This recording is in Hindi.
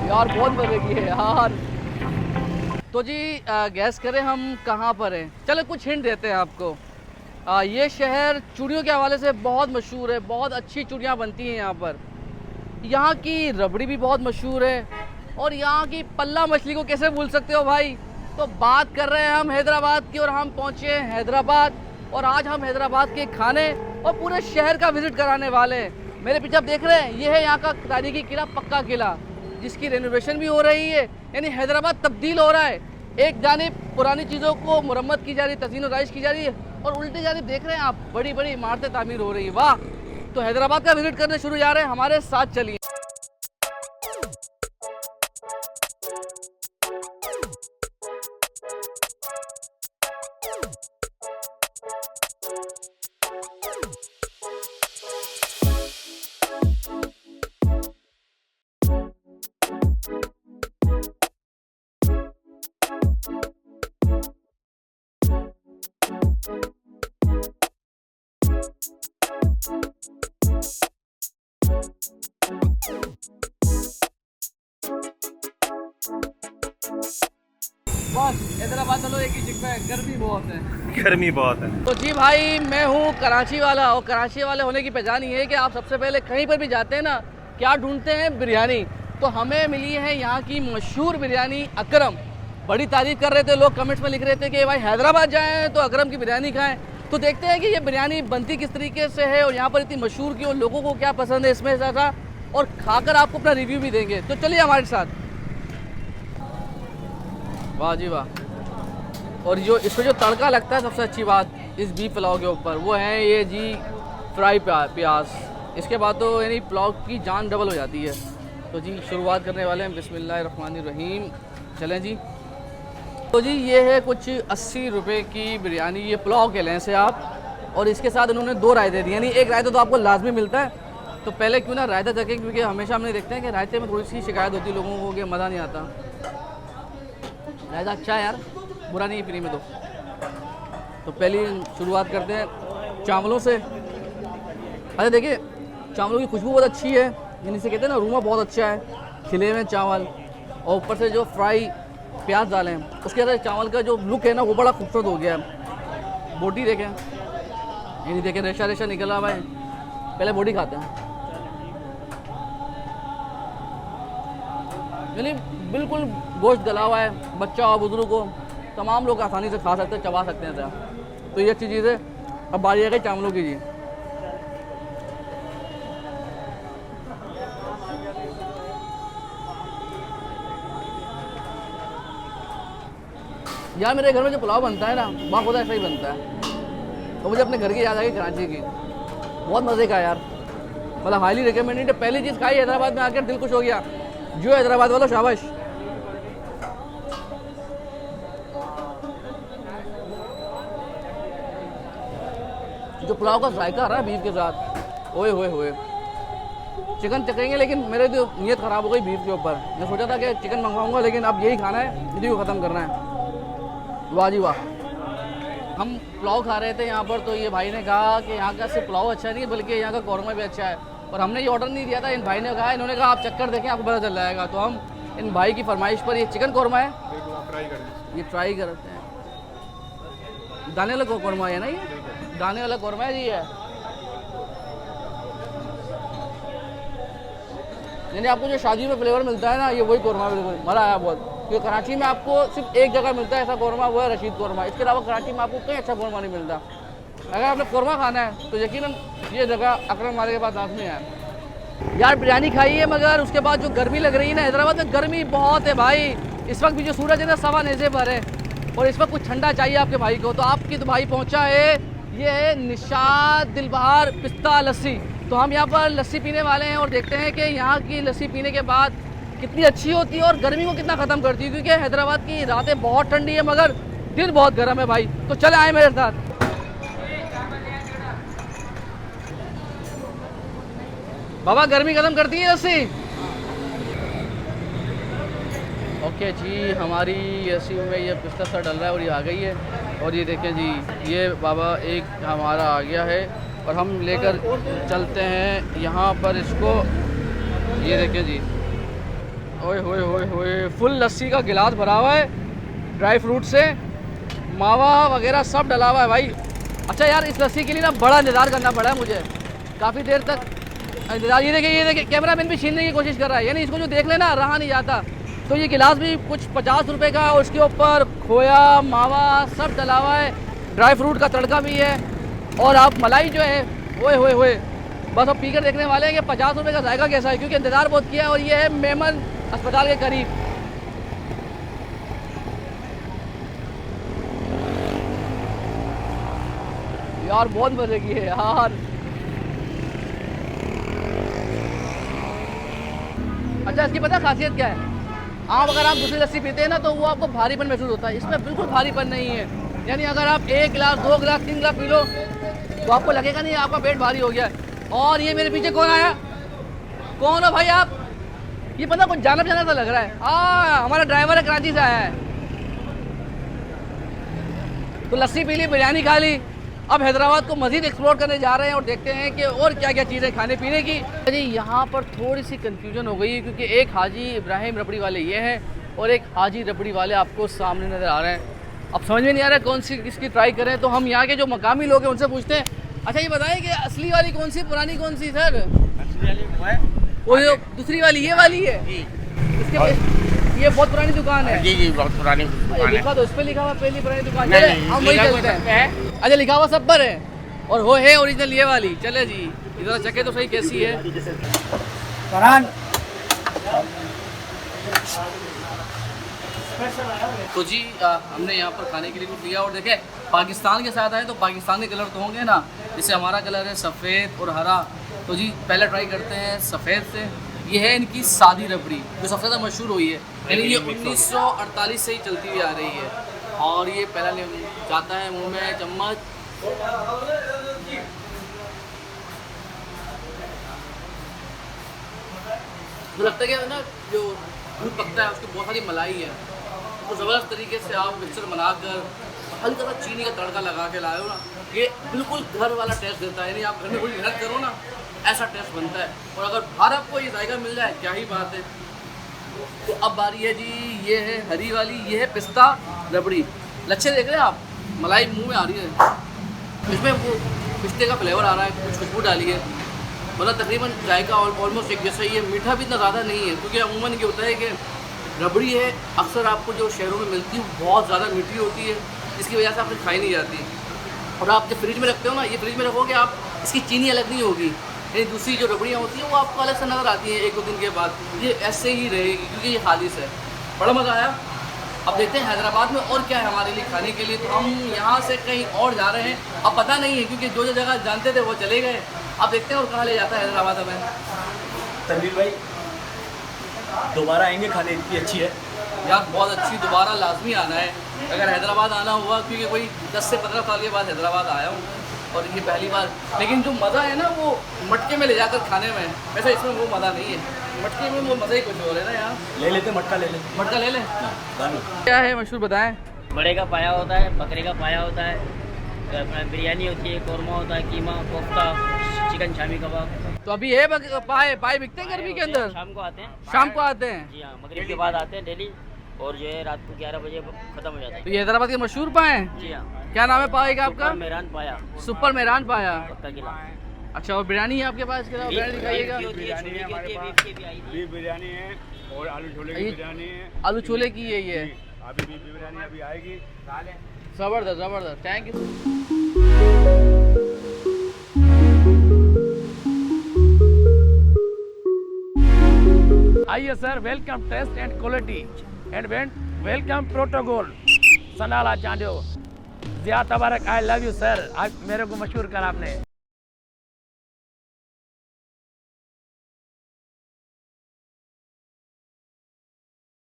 यार बहुत मजे की है यार। तो जी गैस करें हम कहाँ पर हैं? चलो कुछ हिंट देते हैं आपको। ये शहर चूड़ियों के हवाले से बहुत मशहूर है, बहुत अच्छी चूड़ियाँ बनती हैं यहाँ पर। यहाँ की रबड़ी भी बहुत मशहूर है और यहाँ की पल्ला मछली को कैसे भूल सकते हो भाई। तो बात कर रहे हैं हम हैदराबाद की और हम पहुँचे हैं हैदराबाद और आज हम हैदराबाद के खाने और पूरे शहर का विजिट कराने वाले हैं। मेरे पीछे आप देख रहे हैं ये है यहाँ का तारीखी किला, पक्का किला, जिसकी रेनोवेशन भी हो रही है, यानी हैदराबाद तब्दील हो रहा है। एक जानिब पुरानी चीज़ों को मुरम्मत की जा रही है, तज़ीन और राइश की जा रही है और उल्टी जानिब देख रहे हैं आप बड़ी बड़ी इमारतें तामीर हो रही है। वाह! तो हैदराबाद का विजिट करने शुरू जा रहे हैं, हमारे साथ चलिए। बस हैदराबाद चलो एक ही जिक्र है, गर्मी बहुत है। गर्मी बहुत है। तो जी भाई मैं हूँ कराची वाला और कराची वाले होने की पहचान ये है कि आप सबसे पहले कहीं पर भी जाते हैं ना, क्या ढूंढते हैं? बिरयानी। तो हमें मिली है यहाँ की मशहूर बिरयानी अकरम। बड़ी तारीफ कर रहे थे लोग, कमेंट्स में लिख रहे थे कि भाई हैदराबाद जाएँ तो अकरम की बिरयानी खाएँ। तो देखते हैं कि ये बिरयानी बनती किस तरीके से है और यहाँ पर इतनी मशहूर क्यों, लोगों को क्या पसंद है इसमें ज़्यादा, और खाकर आपको अपना रिव्यू भी देंगे। तो चलिए हमारे साथ। वाह जी वाह! और जो इसमें जो तड़का लगता है, सबसे अच्छी बात इस बीफ पुलाव के ऊपर वो है ये जी फ्राई प्याज। इसके बाद तो यानी पुलाव की जान डबल हो जाती है। तो जी शुरुआत करने वाले हैं, बिस्मिल्लाहिर्रहमानिर्रहीम। चलें जी। तो जी ये है कुछ 80 रुपये की बिरयानी, ये पुलाव के लें से आप, और इसके साथ इन्होंने 2 रायते दिए, यानी एक रायता तो आपको लाजमी मिलता है। तो पहले क्यों ना रायता चखें, क्योंकि हमेशा हमने देखते हैं कि रायते में थोड़ी सी शिकायत होती है लोगों को कि मज़ा नहीं आता। रायता अच्छा है यार, बुरा नहीं है फ्री में। तो पहली शुरुआत करते हैं चावलों से। अच्छा देखिए चावलों की खुशबू बहुत अच्छी है, यानी से कहते हैं ना रूमा बहुत अच्छा है, खिले हुए चावल और ऊपर से जो फ्राई प्याज डालें हैं उसके बाद चावल का जो लुक है ना वो बड़ा खूबसूरत हो गया है। बोटी देखें, यानी देखें रेशा रेशा निकला हुआ है। पहले बोटी खाते हैं, यानी बिल्कुल गोश्त गला हुआ है, बच्चा और बुजुर्ग को तमाम लोग आसानी से खा सकते हैं, चबा सकते हैं सर। तो ये अच्छी चीज़ है। अब बारी आ गई चावलों की जी। यार मेरे घर में जो पुलाव बनता है ना वहाँ खुद ऐसा ही बनता है। तो मुझे अपने घर की याद आ गई कराची की, बहुत मज़े का यार, मतलब हाईली रिकमेंडेड। पहली चीज़ खाई हैदराबाद में आकर दिल खुश हो गया। जो हैदराबाद वालों शाबाश। जो पुलाव का जायका आ रहा है बीफ के साथ, ओए होए होए। चिकन चखेंगे लेकिन मेरे तो नीयत ख़राब हो गई बीफ के ऊपर। मैं सोचा था कि चिकन मंगवाऊंगा लेकिन अब यही खाना है, इसी को ख़त्म करना है। वाह जी वाह! हम पुलाव खा रहे थे यहाँ पर, तो ये भाई ने कहा कि यहाँ का सिर्फ पुलाव अच्छा नहीं है बल्कि यहाँ का कौरमा भी अच्छा है। और हमने ये ऑर्डर नहीं दिया था, इन भाई ने कहा, इन्होंने कहा आप चक्कर देखें आपको पता चल जाएगा। तो हम इन भाई की फरमाइश पर ये चिकन कौरमा है, ये ट्राई करते हैं। दाने वाला कौरमा है ना, ये दाने वाला कौरमा है जी। है यानी आपको जो शादी में फ्लेवर मिलता है ना, ये वही कौरमा, बिल्कुल मज़ा आया बहुत। क्योंकि कराची में आपको सिर्फ एक जगह मिलता है ऐसा कौरमा, वो है रशीद कौरमा। इसके अलावा कराची में आपको कहीं अच्छा कौरमा नहीं मिलता। अगर आपने कौरमा खाना है तो यकीनन ये जगह अकरम वाले के पास लाजमी है। यार बिरयानी खाई है, मगर उसके बाद जो गर्मी लग रही है ना, हैदराबाद में गर्मी बहुत है भाई। इस वक्त भी जो सूरज है ना 1.25 नेज़े पर है और इस वक्त कुछ ठंडा चाहिए आपके भाई को। तो आपकी तो भाई पहुँचा है, ये है निशाद दिलबहार पिस्ता लस्सी। तो हम यहाँ पर लस्सी पीने वाले हैं और देखते हैं कि यहाँ की लस्सी पीने के बाद कितनी अच्छी होती है और गर्मी को कितना ख़त्म करती है। क्योंकि हैदराबाद की रातें बहुत ठंडी है मगर दिन बहुत गर्म है भाई। तो चले आए मेरे साथ। बाबा गर्मी ख़त्म करती है लस्सी। ओके जी, हमारी लस्सी में ये पिस्ता सा डल रहा है और ये आ गई है। और ये देखें जी, ये बाबा एक हमारा आ गया है और हम लेकर चलते हैं यहाँ पर इसको। ये देखें जी, ओए होए होए होए, फुल लस्सी का गिलास भरा हुआ है ड्राई फ्रूट से, मावा वगैरह सब डला हुआ है भाई। अच्छा यार, इस लस्सी के लिए ना बड़ा इंतज़ार करना पड़ा है मुझे, काफ़ी देर तक इंतज़ार। ये देखिए कैमरा मैन भी छीनने की कोशिश कर रहा है, यानी इसको जो देख लेना रहा नहीं जाता। तो ये गिलास भी कुछ 50 रुपये का, और उसके ऊपर खोया मावा सब डला हुआ है, ड्राई फ्रूट का तड़का भी है, और आप मलाई जो है ओए होए होए, बस अब पीकर देखने वाले हैं कि 50 रुपये का जायका कैसा है, क्योंकि इंतज़ार बहुत किया है। और ये है मेमन अस्पताल के करीब। यार बहुत मजे की है यार। अच्छा, इसकी पता खासियत क्या है? आप अगर आप दूसरी लस्सी पीते हैं ना तो वो आपको भारीपन महसूस होता है, इसमें बिल्कुल भारीपन नहीं है। यानी अगर आप 1 गिलास 2 गिलास 3 गिलास पी लो तो आपको लगेगा नहीं आपका पेट भारी हो गया है। और ये मेरे पीछे कौन आया? कौन हो भाई आप? ये पता कुछ जाना पहचाना सा लग रहा है। हमारा ड्राइवर है, कराची से आया है। तो लस्सी पी ली, बिरयानी खा ली, अब हैदराबाद को मज़ीद एक्सप्लोर करने जा रहे हैं और देखते हैं कि और क्या क्या चीज़ें खाने पीने की। जी यहाँ पर थोड़ी सी कंफ्यूजन हो गई है, क्योंकि एक हाजी इब्राहिम रबड़ी वाले ये हैं और एक हाजी रबड़ी वाले आपको सामने नज़र आ रहे हैं। अब समझ में नहीं आ रहा है कौन सी किसकी ट्राई करें, तो हम यहाँ के जो मकामी लोग हैं उनसे पूछते हैं। अच्छा ये बताएं कि असली वाली कौन सी, पुरानी कौन सी सर? असली वाली वो है, वो जो दूसरी वाली ये वाली है जी। इसके ये बहुत पुरानी दुकान है। जी जी, बहुत पुरानी दुकान है। लिखा तो इस पे लिखा हुआ पहली पुरानी दुकान। नहीं, चले नहीं, हम वही लिखा चलते हुआ हैं। अच्छा लिखा हुआ सब पर है और वो है ओरिजिनल ये वाली। चले जी इधर चखे तो सही कैसी है। तो जी हमने यहाँ पर खाने के लिए कुछ लिया और देखे पाकिस्तान के साथ आए तो पाकिस्तानी कलर तो होंगे ना, जैसे हमारा कलर है सफ़ेद और हरा। तो जी पहले ट्राई करते हैं सफ़ेद से। ये है इनकी सादी रबड़ी जो सबसे ज़्यादा मशहूर हुई है, यानी ये 1948 से ही चलती हुई आ रही है। और ये पहला जाता है मुंह में चम्मच, तो लगता है कि ना जो दूध पकता है उसकी बहुत सारी मलाई है, तो ज़बरदस्त तरीके से आप मिक्सर बनाकर हल्का सा चीनी का तड़का लगा के लाए हो ना, ये बिल्कुल घर वाला टेस्ट देता है। यानी आप घर में कोई मेहनत करो ना, ऐसा टेस्ट बनता है। और अगर बाहर आपको ये जायका मिल जाए क्या ही बात है। तो अब बारी है जी, ये है हरी वाली, ये है पिस्ता रबड़ी। लच्छे देख रहे हैं आप, मलाई मुंह में आ रही है, इसमें वो पिस्ते का फ्लेवर आ रहा है, कुछ खुशबू डाली है, मतलब तकरीबन जायका ऑलमोस्ट एक जैसा ही है। मीठा भी इतना ज़्यादा नहीं है, क्योंकि अमूमन ये होता है कि रबड़ी है अक्सर आपको जो शहरों में मिलती है बहुत ज़्यादा मीठी होती है, जिसकी वजह से आपने खाई नहीं जाती। और आप जब फ्रिज में रखते हो ना, ये फ्रिज में रखोगे आप, इसकी चीनी अलग नहीं होगी, यानी दूसरी जो रबड़ियाँ होती हैं वो आपको अलग से नज़र आती हैं 1-2 दिन के बाद। ये ऐसे ही रहेगी क्योंकि ये खालिश है। बड़ा मज़ा आया। अब देखते हैं हैदराबाद में और क्या है हमारे लिए खाने के लिए। तो हम यहाँ से कहीं और जा रहे हैं, अब पता नहीं है क्योंकि जो जो जगह जानते थे वो चले गए। अब देखते हैं और कहाँ ले जाता है हैदराबाद हमें। तनवीर भाई दोबारा आएंगे, खाने इतनी अच्छी है यार, बहुत अच्छी, दोबारा लाजमी आना है अगर हैदराबाद आना हुआ, क्योंकि कोई 10 से 15 साल के बाद हैदराबाद आया हूँ और ये पहली बार। लेकिन जो मज़ा है ना वो मटके में ले जाकर खाने में, वैसे इसमें वो मज़ा नहीं है। मटके में वो मज़ा ही कुछ और है ना यार। ले लेते, मटका ले लेते। मटका ले लें। क्या है मशहूर बताएं? बड़े का पाया होता है, बकरे का पाया होता है, अपना बिरयानी होती है, कौरमा होता है, कीमा, कोफ्ता, चिकन शामी कबाब। तो अभी है पाए बिकते हैं गर्मी के अंदर? शाम को आते हैं। शाम को आते हैं? जी हाँ, मगरिब के बाद आते हैं डेली, और जो है रात को 11 बजे ख़त्म हो जाता है। तो ये हैदराबाद के मशहूर पाए हैं? जी हाँ। क्या नाम है पाए का आपका? मेहरान पाया, सुपर मेहरान पाया। पक्का किला। अच्छा, और बिरयानी है आपके पास? बिरयानी दिखाइएगा। बीफ बिरयानी है और आलू छोले की बिरयानी है। आलू छोले की है ये? अभी बीफ बिरयानी अभी आएगी। जबरदस्त जबरदस्त, थैंक यू। आइए sir, welcome taste and quality and welcome protocol Sanala Chandio. Zia Tabarak, I love you sir, आज मेरे को मशहूर करा आपने।